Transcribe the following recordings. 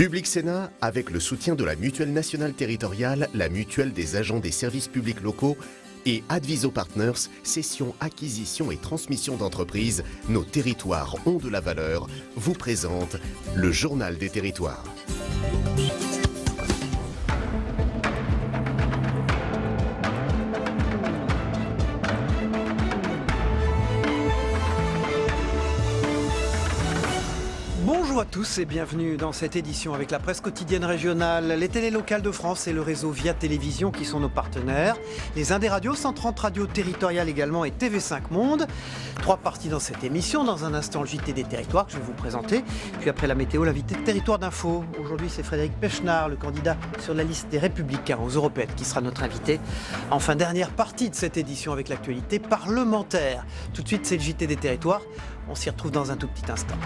Public Sénat, avec le soutien de la Mutuelle nationale territoriale, la Mutuelle des agents des services publics locaux et Adviso Partners, cession, acquisition et transmission d'entreprises, nos territoires ont de la valeur, vous présente le Journal des territoires. Bonjour à tous et bienvenue dans cette édition avec la presse quotidienne régionale, les télés locales de France et le réseau Via Télévision qui sont nos partenaires, les Indés Radio, 130 radios territoriales également et TV5 Monde. 3 parties dans cette émission, dans un instant le JT des territoires que je vais vous présenter, puis après la météo, l'invité de Territoire d'Info. Aujourd'hui c'est Frédéric Pechnard, le candidat sur la liste des Républicains aux Européennes qui sera notre invité. Enfin, dernière partie de cette édition avec l'actualité parlementaire. Tout de suite c'est le JT des territoires, on s'y retrouve dans un tout petit instant.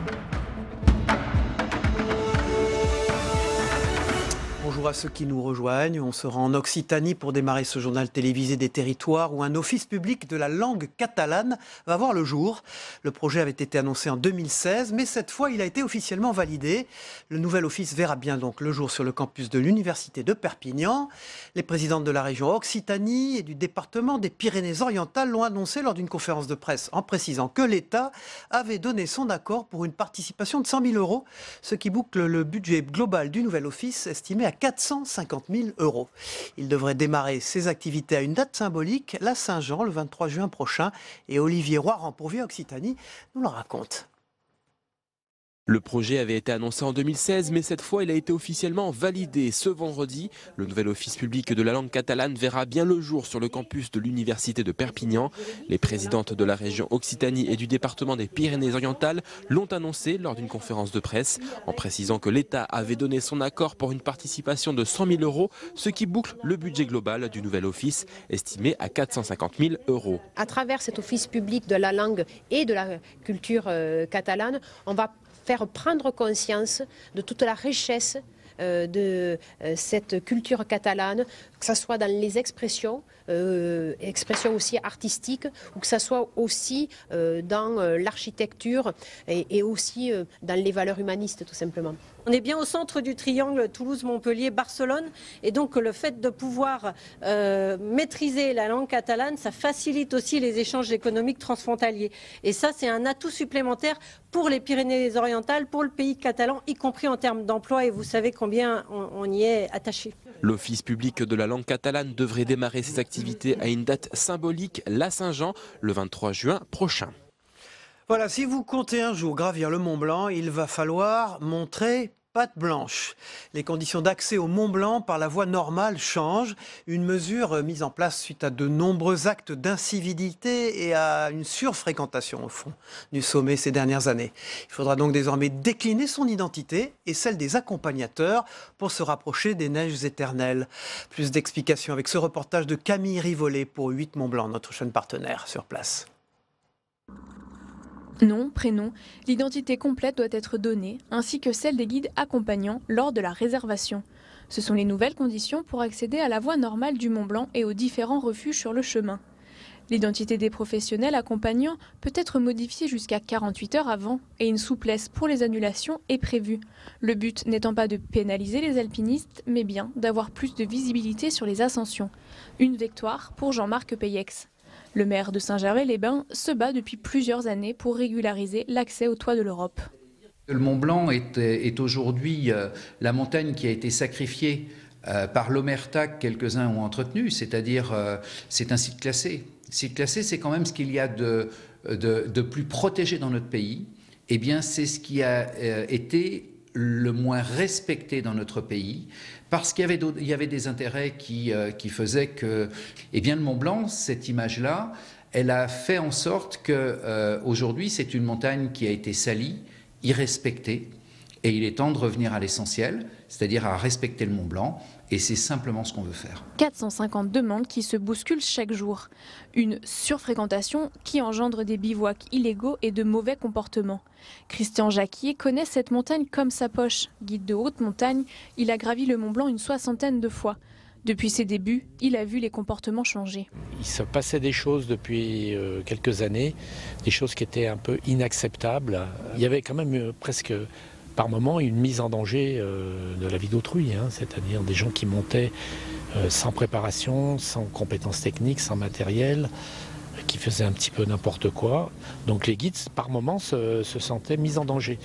Bonjour à ceux qui nous rejoignent. On sera en Occitanie pour démarrer ce journal télévisé des territoires où un office public de la langue catalane va voir le jour. Le projet avait été annoncé en 2016, mais cette fois il a été officiellement validé. Le nouvel office verra bien donc le jour sur le campus de l'Université de Perpignan. Les présidentes de la région Occitanie et du département des Pyrénées-Orientales l'ont annoncé lors d'une conférence de presse en précisant que l'État avait donné son accord pour une participation de 100 000 €, ce qui boucle le budget global du nouvel office estimé à 450 000 €. Il devrait démarrer ses activités à une date symbolique, la Saint-Jean, le 23 juin prochain. Et Olivier Roiran pour Via Occitanie nous le raconte. Le projet avait été annoncé en 2016, mais cette fois il a été officiellement validé ce vendredi. Le nouvel office public de la langue catalane verra bien le jour sur le campus de l'Université de Perpignan. Les présidentes de la région Occitanie et du département des Pyrénées-Orientales l'ont annoncé lors d'une conférence de presse, en précisant que l'État avait donné son accord pour une participation de 100 000 €, ce qui boucle le budget global du nouvel office, estimé à 450 000 €. À travers cet office public de la langue et de la culture catalane, on va faire prendre conscience de toute la richesse de cette culture catalane, que ce soit dans les expressions aussi artistiques, ou que ce soit aussi dans l'architecture et aussi dans les valeurs humanistes tout simplement. On est bien au centre du triangle Toulouse-Montpellier-Barcelone et donc le fait de pouvoir maîtriser la langue catalane, ça facilite aussi les échanges économiques transfrontaliers. Et ça, c'est un atout supplémentaire pour les Pyrénées-Orientales, pour le pays catalan, y compris en termes d'emploi, et vous savez combien on y est attaché. L'office public de la langue catalane devrait démarrer ses activités à une date symbolique, la Saint-Jean, le 23 juin prochain. Voilà, si vous comptez un jour gravir le Mont Blanc, il va falloir montrer patte blanche. Les conditions d'accès au Mont Blanc par la voie normale changent. Une mesure mise en place suite à de nombreux actes d'incivilité et à une surfréquentation au fond du sommet ces dernières années. Il faudra donc désormais décliner son identité et celle des accompagnateurs pour se rapprocher des neiges éternelles. Plus d'explications avec ce reportage de Camille Rivollet pour 8 Mont Blanc, notre chaîne partenaire sur place. Nom, prénom, l'identité complète doit être donnée, ainsi que celle des guides accompagnants lors de la réservation. Ce sont les nouvelles conditions pour accéder à la voie normale du Mont Blanc et aux différents refuges sur le chemin. L'identité des professionnels accompagnants peut être modifiée jusqu'à 48 heures avant et une souplesse pour les annulations est prévue. Le but n'étant pas de pénaliser les alpinistes, mais bien d'avoir plus de visibilité sur les ascensions. Une victoire pour Jean-Marc Peyex. Le maire de Saint-Gervais-les-Bains se bat depuis plusieurs années pour régulariser l'accès au toit de l'Europe. Le Mont Blanc est aujourd'hui la montagne qui a été sacrifiée par l'Omerta que quelques-uns ont entretenu, c'est-à-dire c'est un site classé. Site classé, c'est quand même ce qu'il y a de plus protégé dans notre pays. Eh bien, c'est ce qui a été le moins respecté dans notre pays, parce qu'il y avait des intérêts qui faisaient que, eh bien, le Mont Blanc, cette image-là, elle a fait en sorte que aujourd'hui, c'est une montagne qui a été salie, irrespectée, et il est temps de revenir à l'essentiel, c'est-à-dire à respecter le Mont Blanc, et c'est simplement ce qu'on veut faire. 450 demandes qui se bousculent chaque jour. Une surfréquentation qui engendre des bivouacs illégaux et de mauvais comportements. Christian Jacquier connaît cette montagne comme sa poche. Guide de haute montagne, il a gravi le Mont Blanc une 60aine de fois. Depuis ses débuts, il a vu les comportements changer. Il se passait des choses depuis quelques années, des choses qui étaient un peu inacceptables. Il y avait quand même presque par moments une mise en danger de la vie d'autrui, hein, c'est-à-dire des gens qui montaient sans préparation, sans compétences techniques, sans matériel, qui faisaient un petit peu n'importe quoi. Donc les guides, par moments, se sentaient mis en danger.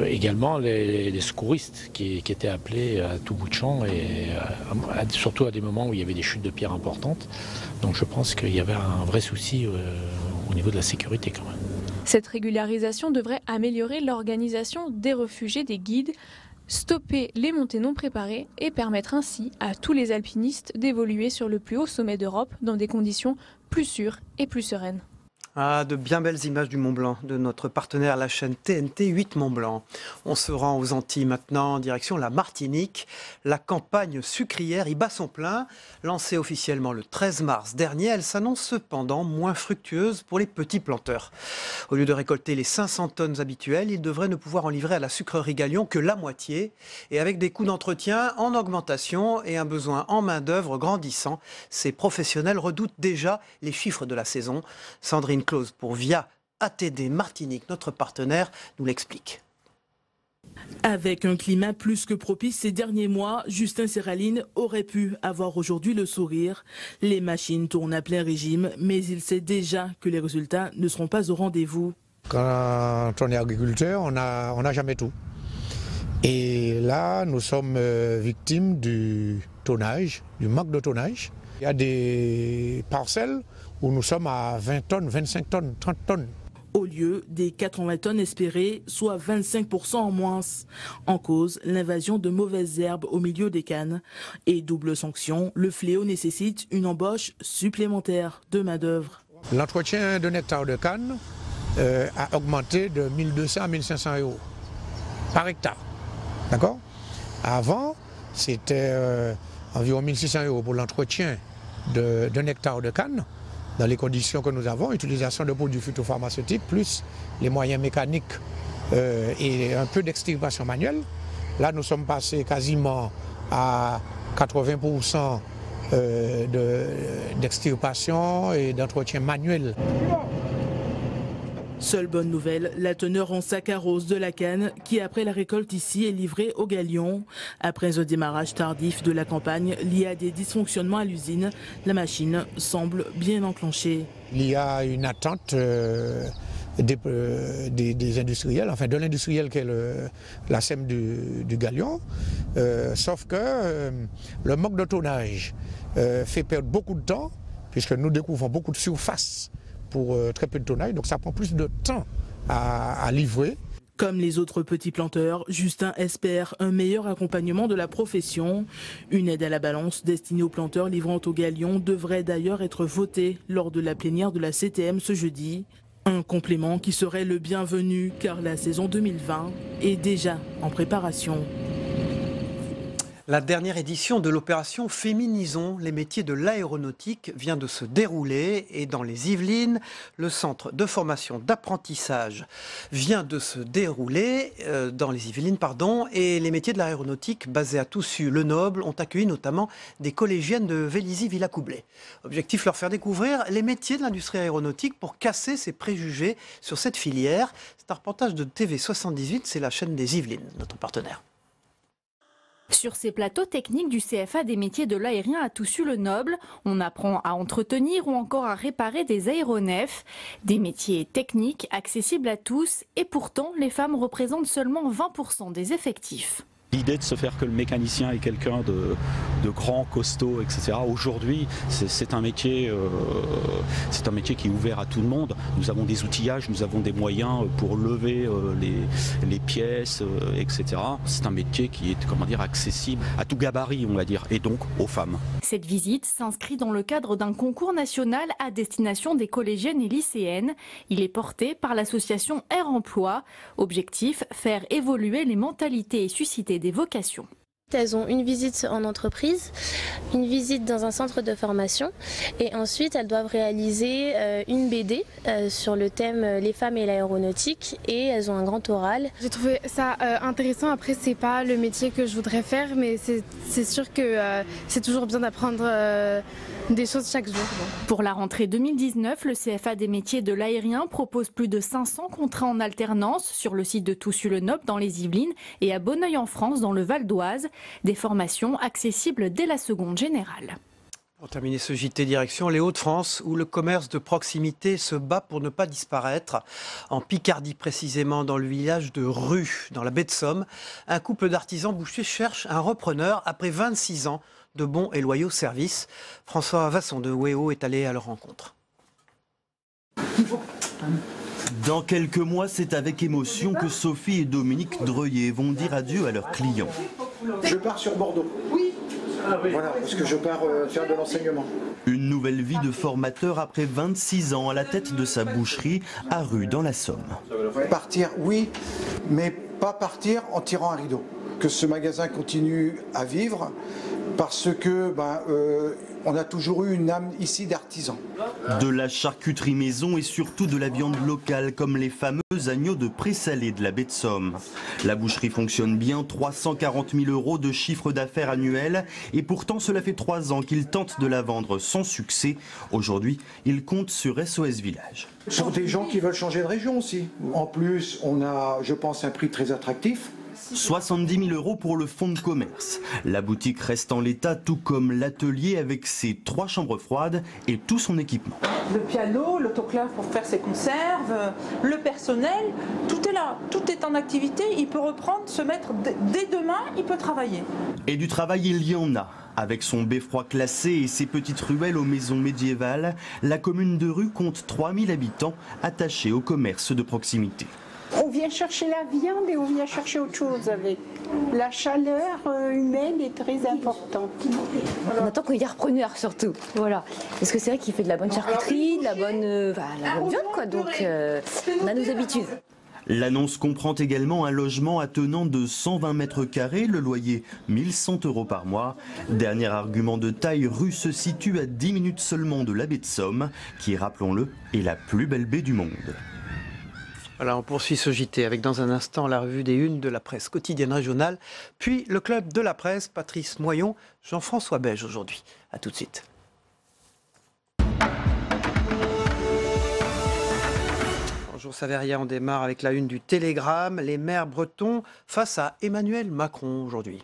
Également les secouristes qui étaient appelés à tout bout de champ, et surtout à des moments où il y avait des chutes de pierres importantes. Donc je pense qu'il y avait un vrai souci au niveau de la sécurité quand même. Cette régularisation devrait améliorer l'organisation des refuges et des guides, stopper les montées non préparées et permettre ainsi à tous les alpinistes d'évoluer sur le plus haut sommet d'Europe dans des conditions plus sûres et plus sereines. Ah, de bien belles images du Mont Blanc, de notre partenaire, la chaîne TNT 8 Mont Blanc. On se rend aux Antilles maintenant, en direction la Martinique. La campagne sucrière y bat son plein. Lancée officiellement le 13 mars dernier, elle s'annonce cependant moins fructueuse pour les petits planteurs. Au lieu de récolter les 500 tonnes habituelles, ils devraient ne pouvoir en livrer à la sucrerie Galion que la moitié. Et avec des coûts d'entretien en augmentation et un besoin en main-d'œuvre grandissant, ces professionnels redoutent déjà les chiffres de la saison. Sandrine Close pour Via ATD Martinique, notre partenaire, nous l'explique. Avec un climat plus que propice ces derniers mois, Justin Serraline aurait pu avoir aujourd'hui le sourire. Les machines tournent à plein régime, mais il sait déjà que les résultats ne seront pas au rendez-vous. Quand on est agriculteur, on n'a jamais tout. Et là, nous sommes victimes du tonnage, du manque de tonnage. Il y a des parcelles où nous sommes à 20 tonnes, 25 tonnes, 30 tonnes. Au lieu des 80 tonnes espérées, soit 25% en moins. En cause, l'invasion de mauvaises herbes au milieu des cannes. Et double sanction, le fléau nécessite une embauche supplémentaire de main-d'œuvre. L'entretien d'un hectare de canne a augmenté de 1200 à 1500 euros par hectare. D'accord ? Avant, c'était environ 1600 euros pour l'entretien d'un hectare de canne. Dans les conditions que nous avons, utilisation de produits phytopharmaceutiques, plus les moyens mécaniques et un peu d'extirpation manuelle. Là, nous sommes passés quasiment à 80% d'extirpation et d'entretien manuel. Seule bonne nouvelle, la teneur en saccharose de la canne qui, après la récolte ici, est livrée au Galion. Après un démarrage tardif de la campagne lié à des dysfonctionnements à l'usine, la machine semble bien enclenchée. Il y a une attente des industriels, enfin de l'industriel qui est la SEM du Galion, sauf que le manque de tonnage fait perdre beaucoup de temps, puisque nous découvrons beaucoup de surface pour très peu de tonnage, donc ça prend plus de temps à livrer. Comme les autres petits planteurs, Justin espère un meilleur accompagnement de la profession. Une aide à la balance destinée aux planteurs livrant au Galion devrait d'ailleurs être votée lors de la plénière de la CTM ce jeudi. Un complément qui serait le bienvenu car la saison 2020 est déjà en préparation. La dernière édition de l'opération Féminisons les métiers de l'aéronautique vient de se dérouler et dans les Yvelines, le centre de formation d'apprentissage vient de se dérouler dans les Yvelines, et les métiers de l'aéronautique basés à Toussus-le-Noble ont accueilli notamment des collégiennes de Vélizy-Villacoublay. Objectif, leur faire découvrir les métiers de l'industrie aéronautique pour casser ses préjugés sur cette filière. C'est un reportage de TV78, c'est la chaîne des Yvelines, notre partenaire. Sur ces plateaux techniques du CFA des métiers de l'aérien à Toussus-le-Noble, on apprend à entretenir ou encore à réparer des aéronefs. Des métiers techniques accessibles à tous et pourtant les femmes représentent seulement 20% des effectifs. L'idée de se faire que le mécanicien est quelqu'un de grand, costaud, etc. Aujourd'hui, c'est un métier qui est ouvert à tout le monde. Nous avons des outillages, nous avons des moyens pour lever les pièces, etc. C'est un métier qui est, accessible à tout gabarit, on va dire, et donc aux femmes. Cette visite s'inscrit dans le cadre d'un concours national à destination des collégiennes et lycéennes. Il est porté par l'association Air Emploi. Objectif, faire évoluer les mentalités et susciter des vocations. Elles ont une visite en entreprise, une visite dans un centre de formation et ensuite elles doivent réaliser une BD sur le thème les femmes et l'aéronautique et elles ont un grand oral. J'ai trouvé ça intéressant. Après, c'est pas le métier que je voudrais faire, mais c'est sûr que c'est toujours bien d'apprendre Des choses chaque jour. Pour la rentrée 2019, le CFA des métiers de l'aérien propose plus de 500 contrats en alternance sur le site de Toussus-le-Noble dans les Yvelines et à Bonneuil en France dans le Val d'Oise. Des formations accessibles dès la seconde générale. Pour terminer ce JT direction les Hauts-de-France où le commerce de proximité se bat pour ne pas disparaître. En Picardie précisément, dans le village de Rue, dans la baie de Somme, un couple d'artisans bouchers cherche un repreneur après 26 ans de bons et loyaux services. François Vasson de WEO est allé à leur rencontre. Dans quelques mois, c'est avec émotion que Sophie et Dominique Dreuillet vont dire adieu à leurs clients. Je pars sur Bordeaux. Oui. Voilà, parce que je pars faire de l'enseignement. Une nouvelle vie de formateur après 26 ans à la tête de sa boucherie à Rue dans la Somme. Partir, oui, mais pas partir en tirant un rideau. Que ce magasin continue à vivre parce que on a toujours eu une âme ici d'artisan. De la charcuterie maison et surtout de la viande locale comme les fameux agneaux de présalé de la baie de Somme. La boucherie fonctionne bien, 340 000 € de chiffre d'affaires annuel et pourtant cela fait 3 ans qu'il tente de la vendre sans succès. Aujourd'hui, il compte sur SOS Village. Pour des gens qui veulent changer de région aussi. En plus, on a, je pense, un prix très attractif. 70 000 € pour le fonds de commerce. La boutique reste en l'état, tout comme l'atelier avec ses 3 chambres froides et tout son équipement. Le piano, l'autoclave pour faire ses conserves, le personnel, tout est là, tout est en activité. Il peut reprendre, se mettre dès demain, il peut travailler. Et du travail, il y en a. Avec son beffroi classé et ses petites ruelles aux maisons médiévales, la commune de Rue compte 3000 habitants attachés au commerce de proximité. On vient chercher la viande et on vient chercher autre chose avec. La chaleur humaine est très importante. On attend qu'il y ait des repreneurs surtout. Voilà. Parce que c'est vrai qu'il fait de la bonne charcuterie, de la bonne viande, quoi. Donc on a nos habitudes. L'annonce comprend également un logement attenant de 120 mètres carrés, le loyer 1100 € par mois. Dernier argument de taille, Rue se situe à 10 minutes seulement de la baie de Somme, qui, rappelons-le, est la plus belle baie du monde. Voilà, on poursuit ce JT avec dans un instant la revue des unes de la presse quotidienne régionale, puis le club de la presse, Patrice Moyon, Jean-François Beige aujourd'hui. A tout de suite. Bonjour Saveria, on démarre avec la une du Télégramme. Les maires bretons face à Emmanuel Macron aujourd'hui.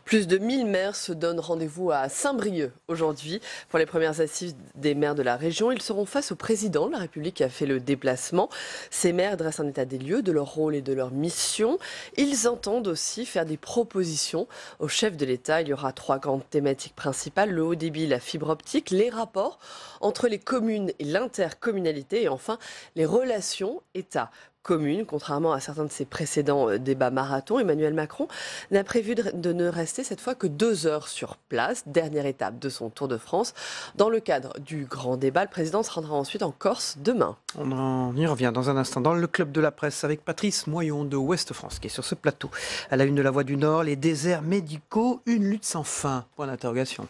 Plus de 1000 maires se donnent rendez-vous à Saint-Brieuc aujourd'hui pour les premières assises des maires de la région. Ils seront face au président de la République qui a fait le déplacement. Ces maires dressent un état des lieux de leur rôle et de leur mission. Ils entendent aussi faire des propositions au chef de l'État. Il y aura 3 grandes thématiques principales, le haut débit, la fibre optique, les rapports entre les communes et l'intercommunalité et enfin les relations État commune. Contrairement à certains de ses précédents débats marathon, Emmanuel Macron n'a prévu de ne rester cette fois que 2 heures sur place, dernière étape de son Tour de France. Dans le cadre du grand débat, le président se rendra ensuite en Corse demain. On y revient dans un instant dans le club de la presse avec Patrice Moyon de Ouest France qui est sur ce plateau. À la une de la Voix du Nord, les déserts médicaux, une lutte sans fin. Point d'interrogation.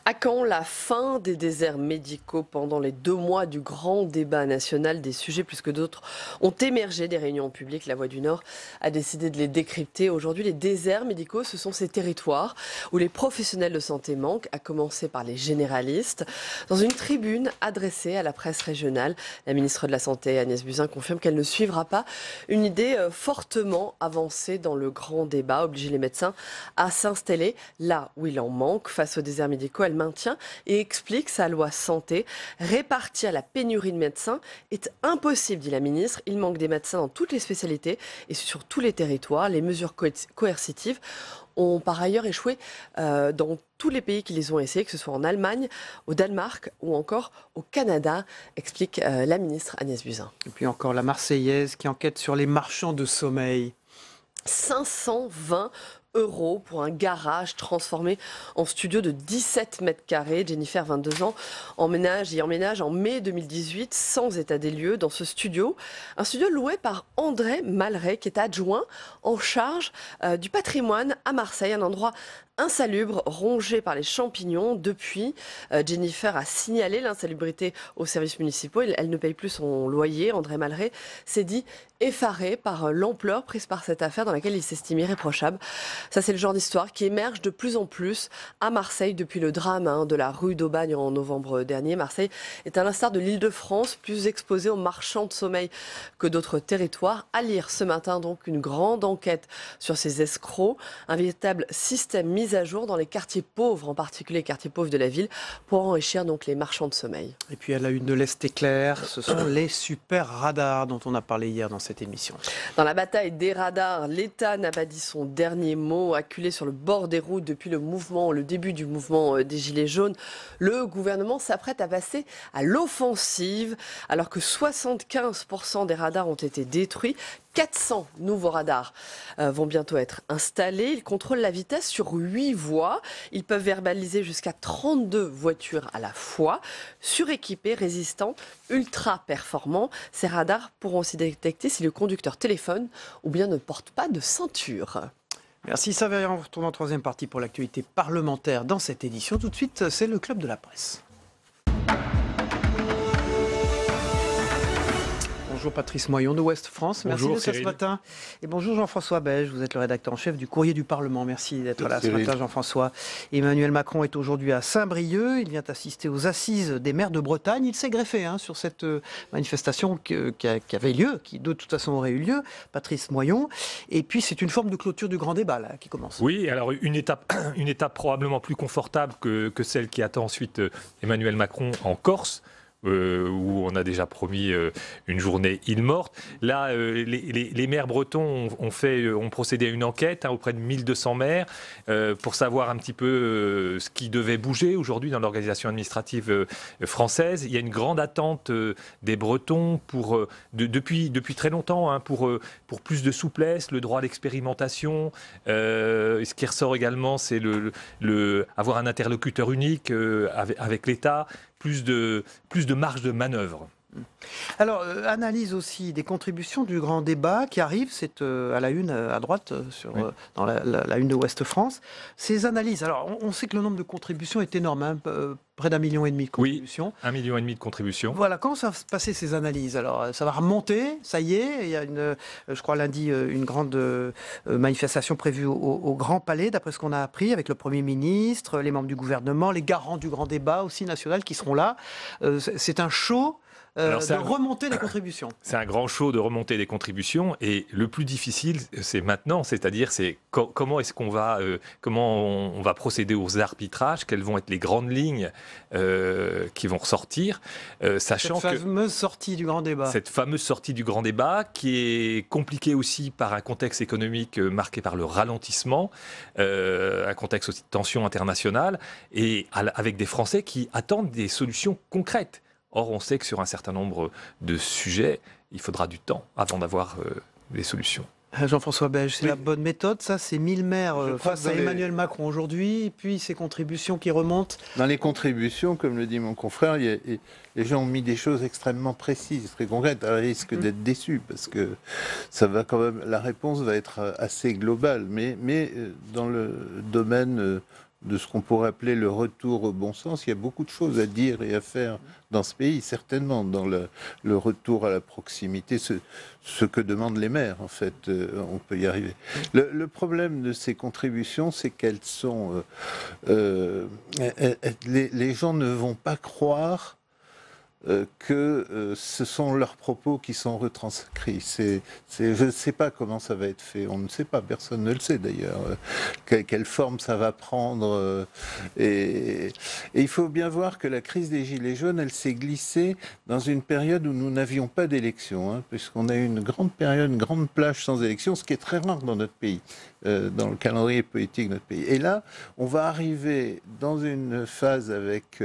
À quand la fin des déserts médicaux? Pendant les 2 mois du grand débat national, des sujets plus que d'autres ont émergé des réunions publiques. La Voix du Nord a décidé de les décrypter. Aujourd'hui, les déserts médicaux, ce sont ces territoires où les professionnels de santé manquent, à commencer par les généralistes. Dans une tribune adressée à la presse régionale, la ministre de la Santé, Agnès Buzyn, confirme qu'elle ne suivra pas une idée fortement avancée dans le grand débat, obliger les médecins à s'installer là où il en manque. Face aux déserts médicaux, elle maintient et explique sa loi santé. Répartir la pénurie de médecins est impossible, dit la ministre. Il manque des médecins dans toutes les spécialités et sur tous les territoires. Les mesures coercitives ont par ailleurs échoué dans tous les pays qui les ont essayés, que ce soit en Allemagne, au Danemark ou encore au Canada, explique la ministre Agnès Buzyn. Et puis encore la Marseillaise qui enquête sur les marchands de sommeil. 520 € pour un garage transformé en studio de 17 mètres carrés. Jennifer, 22 ans, emménage en mai 2018 sans état des lieux dans ce studio. Un studio loué par André Malray qui est adjoint en charge du patrimoine à Marseille, un endroit insalubre, rongé par les champignons. Depuis, Jennifer a signalé l'insalubrité aux services municipaux. Elle ne paye plus son loyer. André Malraux s'est dit effaré par l'ampleur prise par cette affaire dans laquelle il s'estime irréprochable. Ça, c'est le genre d'histoire qui émerge de plus en plus à Marseille depuis le drame de la rue d'Aubagne en novembre dernier. Marseille est à l'instar de l'Île-de-France, plus exposée aux marchands de sommeil que d'autres territoires. À lire ce matin donc une grande enquête sur ces escrocs, un véritable système mis à jour dans les quartiers pauvres, en particulier les quartiers pauvres de la ville, pour enrichir donc les marchands de sommeil. Et puis à la une de l'Est éclair, ce sont les super radars dont on a parlé hier dans cette émission. Dans la bataille des radars, l'État n'a pas dit son dernier mot. Acculé sur le bord des routes depuis le début du mouvement des Gilets jaunes, le gouvernement s'apprête à passer à l'offensive. Alors que 75% des radars ont été détruits, 400 nouveaux radars vont bientôt être installés. Ils contrôlent la vitesse sur 8 voies. Ils peuvent verbaliser jusqu'à 32 voitures à la fois. Suréquipés, résistants, ultra performants, ces radars pourront aussi détecter si le conducteur téléphone ou bien ne porte pas de ceinture. Merci Saveria, on retourne en troisième partie pour l'actualité parlementaire dans cette édition. Tout de suite, c'est le Club de la Presse. Bonjour Patrice Moyon de Ouest France, merci d'être là ce matin. Et bonjour Jean-François Beige, vous êtes le rédacteur en chef du Courrier du Parlement. Merci d'être là ce matin Jean-François. Emmanuel Macron est aujourd'hui à Saint-Brieuc, il vient assister aux assises des maires de Bretagne. Il s'est greffé sur cette manifestation qui avait lieu, qui de toute façon aurait eu lieu, Patrice Moyon. Et puis c'est une forme de clôture du grand débat là, qui commence. Oui, alors une étape probablement plus confortable que celle qui attend ensuite Emmanuel Macron en Corse. Où on a déjà promis une journée île morte. Là, les maires bretons ont procédé à une enquête auprès de 1200 maires pour savoir un petit peu ce qui devait bouger aujourd'hui dans l'organisation administrative française. Il y a une grande attente des Bretons depuis très longtemps pour plus de souplesse, le droit à l'expérimentation. Ce qui ressort également, c'est avoir un interlocuteur unique avec l'État. Plus de marge de manœuvre. Alors, analyse aussi des contributions du grand débat qui arrive, c'est à la une à droite, dans la une de Ouest France. Ces analyses, alors on sait que le nombre de contributions est énorme, près d'1,5 million de contributions. Oui, 1,5 million de contributions. Voilà, comment ça va se passer ces analyses? Alors, ça va remonter, ça y est, il y a je crois lundi, une grande manifestation prévue au Grand Palais, d'après ce qu'on a appris, avec le Premier ministre, les membres du gouvernement, les garants du grand débat aussi national qui seront là. C'est un show. Remonter les contributions. C'est un grand show de remonter les contributions et le plus difficile c'est maintenant, c'est-à-dire comment on va procéder aux arbitrages, quelles vont être les grandes lignes qui vont ressortir, sachant cette fameuse sortie du grand débat. Cette fameuse sortie du grand débat qui est compliquée aussi par un contexte économique marqué par le ralentissement, un contexte aussi de tension internationale et avec des Français qui attendent des solutions concrètes. Or, on sait que sur un certain nombre de sujets, il faudra du temps avant d'avoir des solutions. Jean-François Beige, c'est la bonne méthode, ça? C'est 1000 maires face à Emmanuel Macron aujourd'hui, et puis ces contributions qui remontent. Dans les contributions, comme le dit mon confrère, les gens ont mis des choses extrêmement précises, très concrètes, à risque d'être déçus, parce que ça va quand même, la réponse va être assez globale, mais dans le domaine de ce qu'on pourrait appeler le retour au bon sens. Il y a beaucoup de choses à dire et à faire dans ce pays, certainement, dans le retour à la proximité, ce que demandent les maires, en fait, on peut y arriver. Le problème de ces contributions, c'est qu'elles sont... les gens ne vont pas croire que ce sont leurs propos qui sont retranscrits. Je ne sais pas comment ça va être fait. On ne sait pas, personne ne le sait d'ailleurs. Quelle forme ça va prendre. Et il faut bien voir que la crise des Gilets jaunes, elle s'est glissée dans une période où nous n'avions pas d'élection, puisqu'on a eu une grande période, une grande plage sans élection, ce qui est très rare dans notre pays, dans le calendrier politique de notre pays. Et là, on va arriver dans une phase avec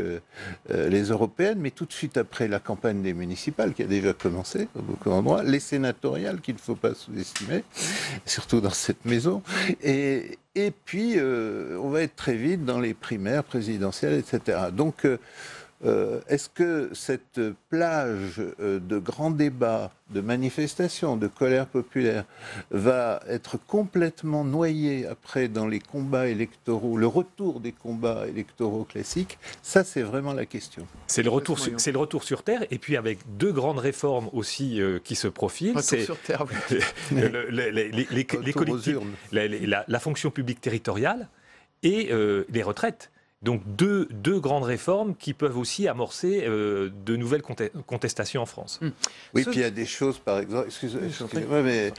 les européennes, mais tout de suite après la campagne des municipales qui a déjà commencé à beaucoup d'endroits, les sénatoriales qu'il ne faut pas sous-estimer, surtout dans cette maison, et puis on va être très vite dans les primaires présidentielles, etc. Donc est-ce que cette plage de grands débats, de manifestations, de colère populaire va être complètement noyée après dans les combats électoraux, le retour des combats électoraux classiques? Ça, c'est vraiment la question. C'est le retour sur Terre, et puis avec deux grandes réformes aussi qui se profilent. C'est sur Terre, oui. les collectivités, la fonction publique territoriale et les retraites. Donc deux grandes réformes qui peuvent aussi amorcer de nouvelles contestations en France. Oui, puis il y a des choses, par exemple, excusez-moi, mais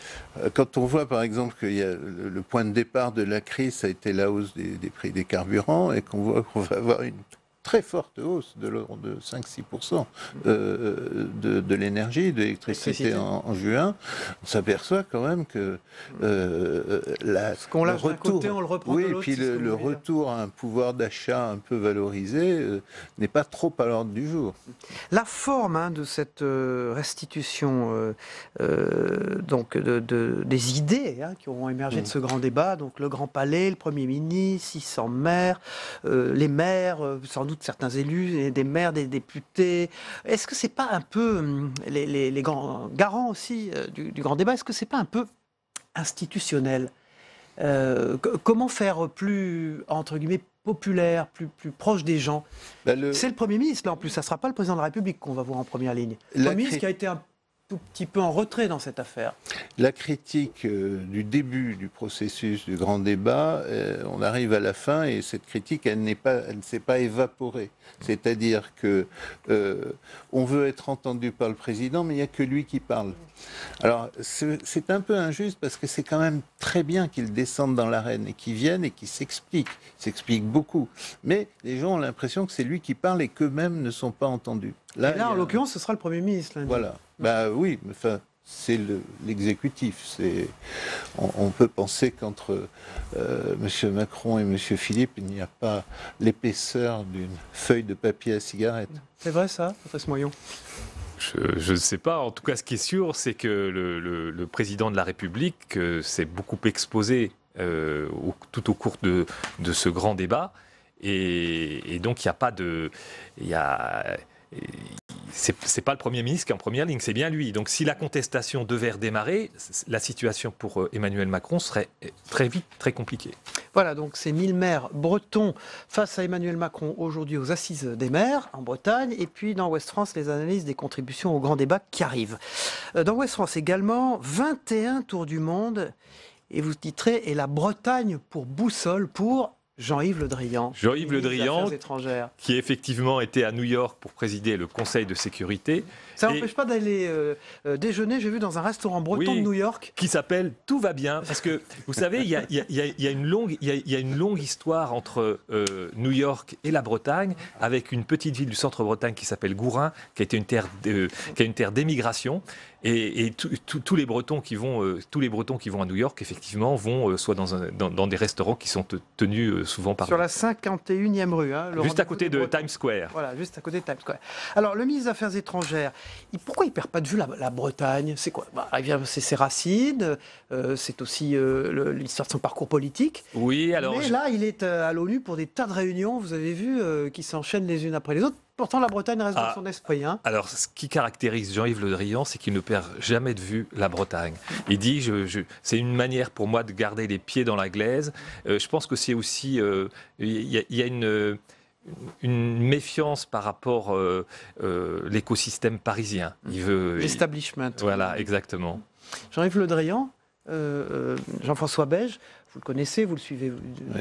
quand on voit par exemple qu'il y a le point de départ de la crise, ça a été la hausse des prix des carburants, et qu'on voit qu'on va avoir une très forte hausse de l'ordre de 5-6% de l'énergie, de l'électricité en juin, on s'aperçoit quand même que ce qu'on lâche d'un côté, on le reprend de l'autre. Oui, et puis le retour à un pouvoir d'achat un peu valorisé n'est pas trop à l'ordre du jour. La forme de cette restitution donc des idées qui auront émergé de ce grand débat, donc le Grand Palais, le Premier ministre, 600 maires, les maires, sans doute certains élus, des maires, des députés. Est-ce que c'est pas un peu les grands garants aussi du grand débat? Est-ce que c'est pas un peu institutionnel? Comment faire plus, entre guillemets, populaire, plus proche des gens? C'est le Premier ministre, là, en plus. Ça ne sera pas le Président de la République qu'on va voir en première ligne. Le Premier ministre qui a été un tout petit peu en retrait dans cette affaire. La critique du début du processus du grand débat, on arrive à la fin et cette critique, elle ne s'est pas évaporée. C'est-à-dire que on veut être entendu par le président, mais il n'y a que lui qui parle. Alors, c'est un peu injuste parce que c'est quand même très bien qu'il descende dans l'arène et qu'il vienne et qu'il s'explique. Il s'explique beaucoup. Mais les gens ont l'impression que c'est lui qui parle et qu'eux-mêmes ne sont pas entendus. Là en l'occurrence, ce sera le Premier ministre. Lundi. Voilà. Bah oui, enfin, c'est l'exécutif. On peut penser qu'entre M. Macron et M. Philippe, il n'y a pas l'épaisseur d'une feuille de papier à cigarette. C'est vrai ça, Patrice Moyon? Je ne sais pas. En tout cas, ce qui est sûr, c'est que le président de la République s'est beaucoup exposé tout au cours de ce grand débat. Et donc, il n'y a pas de... c'est pas le Premier ministre qui est en première ligne, c'est bien lui. Donc si la contestation devait redémarrer, la situation pour Emmanuel Macron serait très vite très compliquée. Voilà, donc ces 1000 maires bretons face à Emmanuel Macron aujourd'hui aux Assises des maires en Bretagne, et puis dans Ouest France, les analyses des contributions au grand débat qui arrivent. Dans Ouest France également, 21 tours du monde, et vous titrez « Et la Bretagne pour boussole pour » Jean-Yves Le Drian. Jean-Yves Le Drian, qui effectivement était à New York pour présider le Conseil de sécurité. Ça n'empêche pas d'aller déjeuner, j'ai vu, dans un restaurant breton de New York. Qui s'appelle Tout va bien. Parce que, vous savez, il y a une longue histoire entre New York et la Bretagne, avec une petite ville du centre-Bretagne qui s'appelle Gourin, qui a été une terre d'émigration. Et tous les Bretons qui vont à New York, effectivement, vont soit dans des restaurants qui sont tenus souvent par... Sur la 51e rue. Juste à côté de Times Square. Voilà, juste à côté de Times Square. Alors, le ministre des Affaires étrangères, pourquoi il ne perd pas de vue la Bretagne? C'est quoi? C'est ses racines, c'est aussi l'histoire de son parcours politique. Oui, alors... Mais là, il est à l'ONU pour des tas de réunions, vous avez vu, qui s'enchaînent les unes après les autres. Pourtant, la Bretagne reste dans son esprit. Alors, ce qui caractérise Jean-Yves Le Drian, c'est qu'il ne perd jamais de vue la Bretagne. Il dit, c'est une manière pour moi de garder les pieds dans la glaise. Je pense que c'est aussi... Il y a une méfiance par rapport l'écosystème parisien. Il veut... L'establishment. Voilà, exactement. Jean-Yves Le Drian, Jean-François Beige, vous le connaissez, vous le suivez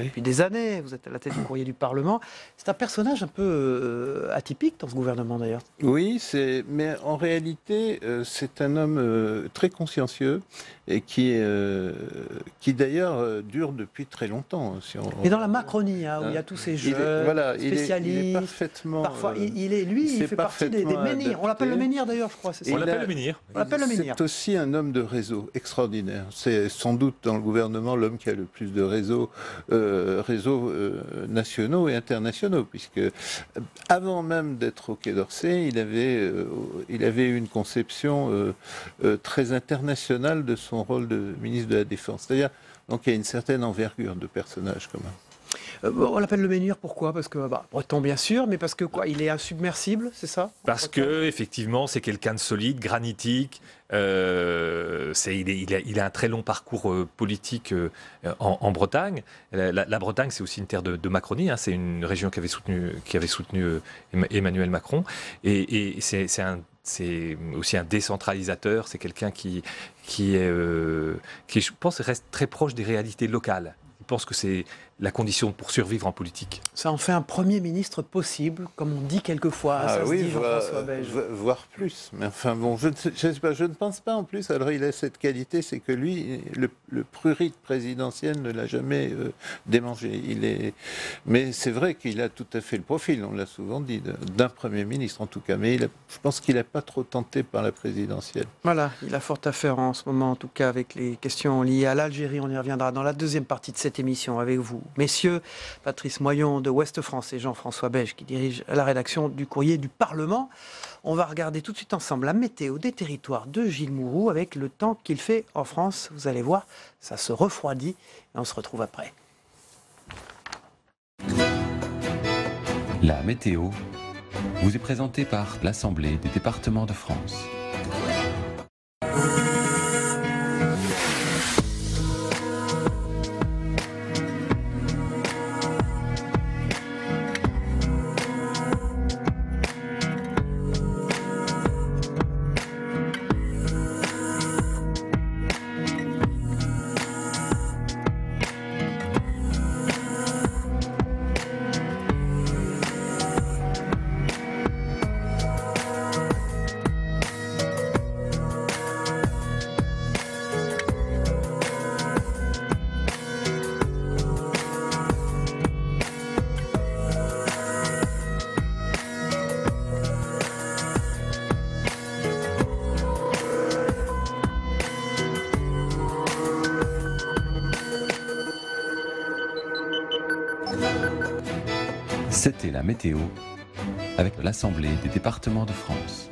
depuis des années, vous êtes à la tête du Courrier du Parlement. C'est un personnage un peu atypique dans ce gouvernement d'ailleurs. Oui, mais en réalité, c'est un homme très consciencieux et qui d'ailleurs dure depuis très longtemps. Et dans la Macronie, où il y a tous ces jeunes spécialistes, il est parfaitement... Parfois, il fait partie des menhirs. On l'appelle le menhir d'ailleurs, je crois. On l'appelle le menhir. C'est aussi un homme de réseau extraordinaire. C'est sans doute dans le gouvernement l'homme qui a le plus de réseaux nationaux et internationaux, puisque avant même d'être au Quai d'Orsay, il avait une conception très internationale de son rôle de ministre de la Défense. C'est-à-dire, donc il y a une certaine envergure de personnage quand même. On l'appelle le menhir, pourquoi? Parce que, breton bien sûr, mais parce que quoi? Il est insubmersible, c'est ça? Parce que effectivement, c'est quelqu'un de solide, granitique. Il a un très long parcours politique en Bretagne. La Bretagne, c'est aussi une terre de Macronie. C'est une région qui avait soutenu Emmanuel Macron. Et c'est aussi un décentralisateur. C'est quelqu'un qui, je pense, reste très proche des réalités locales. Il pense que c'est la condition pour survivre en politique. Ça en fait un Premier ministre possible, comme on dit quelquefois. Ah oui, voire plus. Mais enfin bon, je ne pense pas en plus. Alors il a cette qualité, c'est que lui, le prurit présidentiel ne l'a jamais démangé. Mais c'est vrai qu'il a tout à fait le profil, on l'a souvent dit, d'un Premier ministre en tout cas. Mais je pense qu'il n'est pas trop tenté par la présidentielle. Voilà, il a fort à faire en ce moment, en tout cas avec les questions liées à l'Algérie. On y reviendra dans la deuxième partie de cette émission avec vous. Messieurs, Patrice Moyon de Ouest France et Jean-François Beige qui dirige la rédaction du Courrier du Parlement. On va regarder tout de suite ensemble la météo des territoires de Gilles Mourou avec le temps qu'il fait en France. Vous allez voir, ça se refroidit et on se retrouve après. La météo vous est présentée par l'Assemblée des départements de France. C'était la météo avec l'Assemblée des départements de France.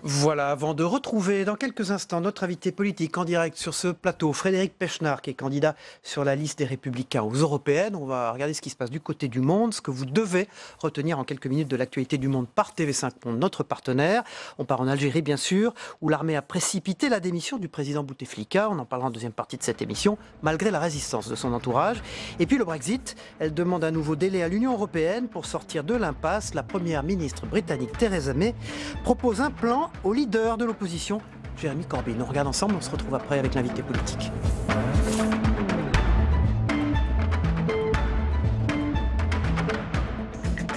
Voilà, avant de retrouver dans quelques instants notre invité politique en direct sur ce plateau, Frédéric Pechnard, qui est candidat sur la liste des Républicains aux Européennes. On va regarder ce qui se passe du côté du monde, ce que vous devez retenir en quelques minutes de l'actualité du monde par TV5 Monde, notre partenaire. On part en Algérie, bien sûr, où l'armée a précipité la démission du président Bouteflika. On en parlera en deuxième partie de cette émission, malgré la résistance de son entourage. Et puis le Brexit, elle demande un nouveau délai à l'Union européenne pour sortir de l'impasse. La première ministre britannique Theresa May propose un plan au leader de l'opposition, Jeremy Corbyn. On regarde ensemble, on se retrouve après avec l'invité politique.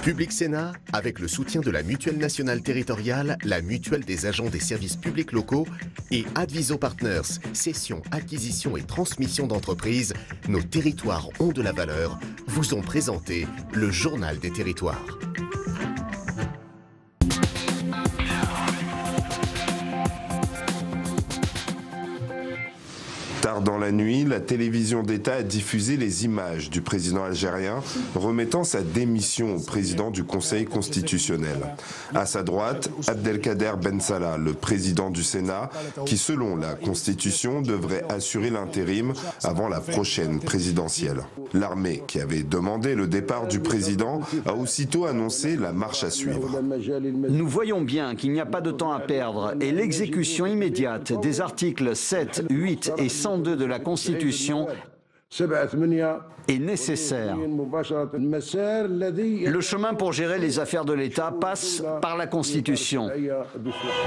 Public Sénat, avec le soutien de la Mutuelle nationale territoriale, la Mutuelle des agents des services publics locaux et Adviso Partners, cession, acquisition et transmission d'entreprises, nos territoires ont de la valeur, vous ont présenté le Journal des territoires. Tard dans la nuit, la télévision d'État a diffusé les images du président algérien remettant sa démission au président du Conseil constitutionnel. À sa droite, Abdelkader Ben Salah, le président du Sénat, qui selon la Constitution devrait assurer l'intérim avant la prochaine présidentielle. L'armée, qui avait demandé le départ du président, a aussitôt annoncé la marche à suivre. Nous voyons bien qu'il n'y a pas de temps à perdre et l'exécution immédiate des articles 7, 8 et 102 de la Constitution est nécessaire. Le chemin pour gérer les affaires de l'État passe par la Constitution.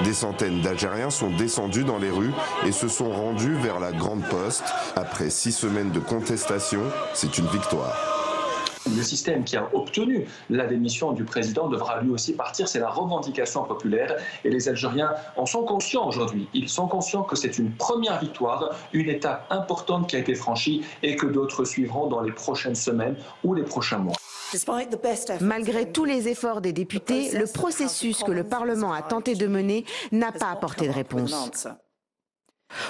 Des centaines d'Algériens sont descendus dans les rues et se sont rendus vers la Grande Poste. Après 6 semaines de contestation, c'est une victoire. Le système qui a obtenu la démission du président devra lui aussi partir. C'est la revendication populaire et les Algériens en sont conscients aujourd'hui. Ils sont conscients que c'est une première victoire, une étape importante qui a été franchie et que d'autres suivront dans les prochaines semaines ou les prochains mois. Malgré tous les efforts des députés, le processus que le Parlement a tenté de mener n'a pas apporté de réponse.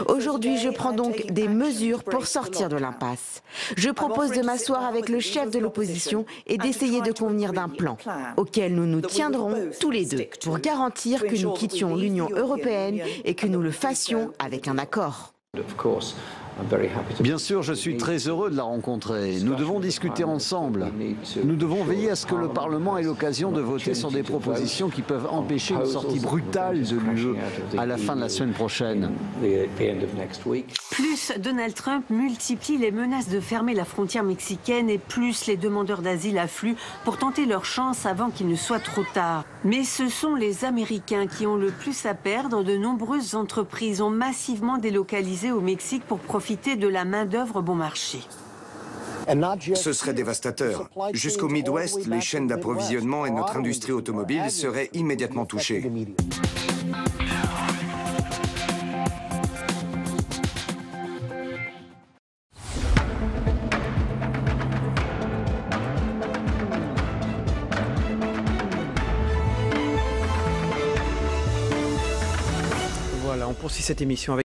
Aujourd'hui, je prends donc des mesures pour sortir de l'impasse. Je propose de m'asseoir avec le chef de l'opposition et d'essayer de convenir d'un plan auquel nous nous tiendrons tous les deux pour garantir que nous quittions l'Union européenne et que nous le fassions avec un accord. Bien sûr, je suis très heureux de la rencontrer. Nous devons discuter ensemble. Nous devons veiller à ce que le Parlement ait l'occasion de voter sur des propositions qui peuvent empêcher une sortie brutale de l'UE à la fin de la semaine prochaine. Plus Donald Trump multiplie les menaces de fermer la frontière mexicaine et plus les demandeurs d'asile affluent pour tenter leur chance avant qu'il ne soit trop tard. Mais ce sont les Américains qui ont le plus à perdre. De nombreuses entreprises ont massivement délocalisé au Mexique pour profiter de la main-d'œuvre bon marché. Ce serait dévastateur. Jusqu'au Midwest, les chaînes d'approvisionnement et notre industrie automobile seraient immédiatement touchées. Voilà, on poursuit cette émission avec